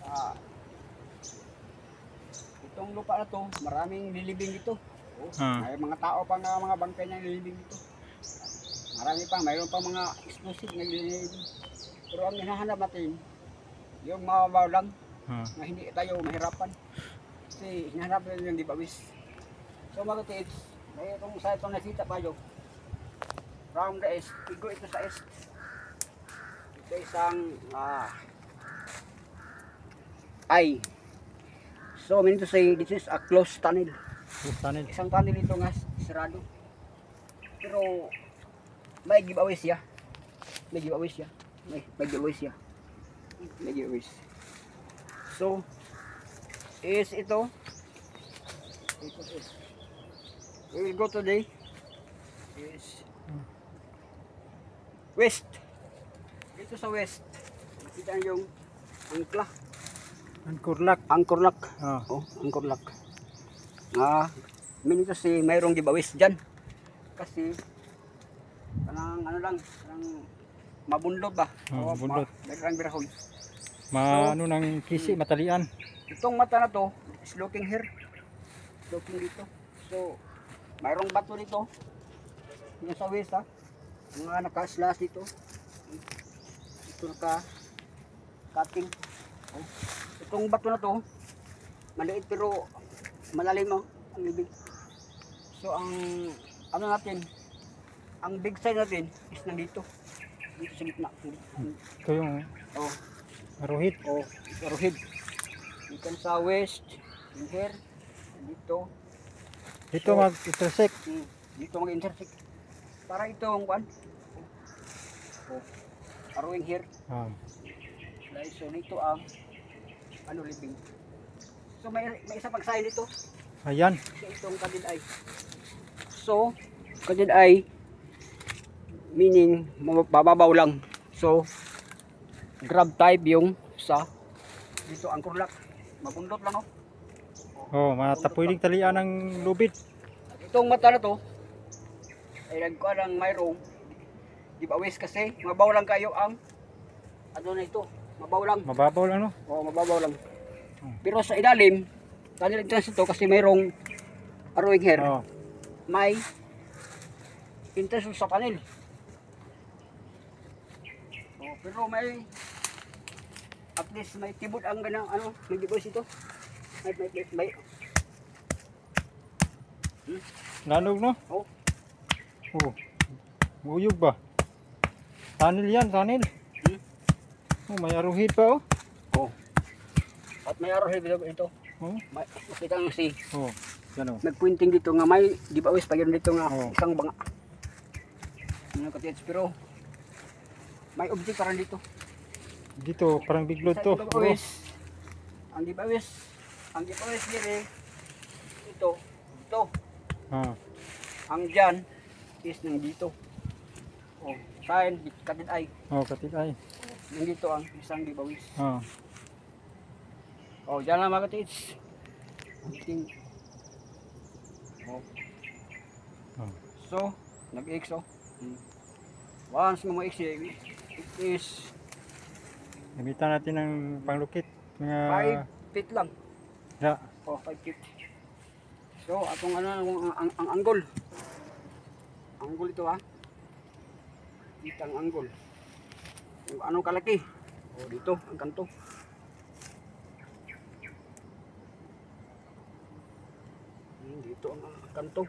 Ah, itong lupa na to, maraming lilibing dito. Oh, may mga tao pa nga mga bangkay na lilibing dito. Marami pa, mayroon pa mga explosive na lilibing. Pero ang hinahanap natin, yung mababaw lang, na hindi tayo mahirapan. Kasi hinahanap natin yung dibawis. So mga tips, may itong sa itong nakita tayo. From the east, igo ito sa east. Ito isang ay. So mean to say, this is a closed tunnel. Isang tunnel ito nga sarado. Pero may giveaway siya. May giveaway siya. May giveaway siya. May giveaway. So is ito. Ito is. We will go today. Is west. Dito sa west. Nakita niyo yung angkla. Angkor Lock. Oh, Angkor Lock. Minito si mayroong gibawis diyan. Kasi kanang ano lang, kanang mabundot ba? Mabundot. Dagrang birahon. Ano nang kisi matalian. Itong mata na to is looking here. Looking dito. So, mayroong bato dito. Yung sa west ha. Mga naka-slash dito. Ito naka-cutting. Oh. Itong bato na to, maliit pero malalim ang libig. So ang ano natin, ang big side natin is nandito. Dito sa gitna. Ito yung aruhid. Oh, aruhid. Dito sa west, in here, dito. Dito so, mag-intersect. Dito mag-intersect. Para ito ang kwan. Oh, arrowing here. So dito ang ano living. So may isa pang sign dito. Ayan. So itong kadil ay. So kadil ay meaning mababaw lang. So grab type yung sa dito Angkor Lock. Mabundot lang oh. Matapuling talian ng lubid. Itong mata na to ay nagkuha ng mayroong gibawis kasi mabaw lang kayo ang ano na ito. Mababaw lang no? Oo, mababaw lang. Pero sa ilalim, tunnel entrance ito kasi mayroong arrowing here. May entrance sa tunnel. Pero may at least may tibod ang ganang ano, may dibos ito. May. Lanog no? Oo. Uyog ba? Tunnel yan, tunnel. May aruhid pa At may arrow dito. Makita nga si nagpointing dito nga may gibawis pa dito nga isang banga. Pero may object parang dito. Dito parang biglod to. Ang gibawis dire ito. Ang dyan is nang dito. Sign katid ay. Katid ay. Nandito ang isang gibawis. Dyan lang mga katids. So, nag-X once mo mag-X, it is gamitan natin ng panglukit. 5 feet lang. 5 feet. So, atong ano, ang anggol. Anggol ito Dito ang anggol. Kung anong kalaki. Dito, ang kanto. Dito ang kanto.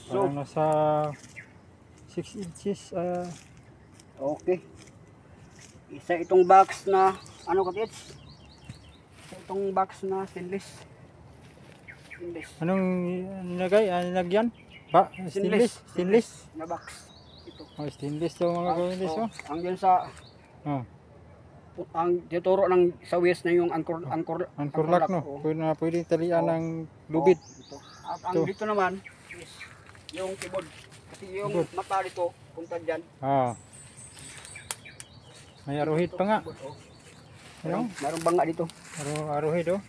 So, nasa 6 inches. Okay. Isa itong box na, ano kapits? Itong box na stainless. Anong nilagay? Nilagyan? Stainless? Na box. Ito. Stainless daw mga kapits. Ang dyan sa ang dituro ng sa west na yung Angkor Lock no. Pwede talian ng lubid. At ang dito naman is yung keyboard. Kasi yung mata dito punta diyan. May aruhid pa nga. Mayroong banga dito. Aruhid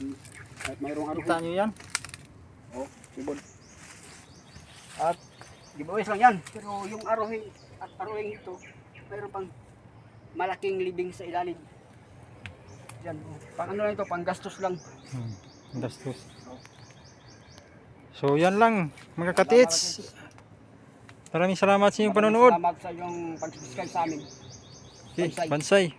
At mayroong aruhid. Kita nyo yan? Keyboard. At giveaways lang yan. Pero yung arrowing at arrowing ito, mayroon pang malaking libing sa ilalim. Yan, pang ano lang ito, pang gastos lang. Gastos. So yan lang mga katits. Maraming salamat sa inyong panonood. Salamat sa inyong pag-subscribe sa amin. Okay, Bansay.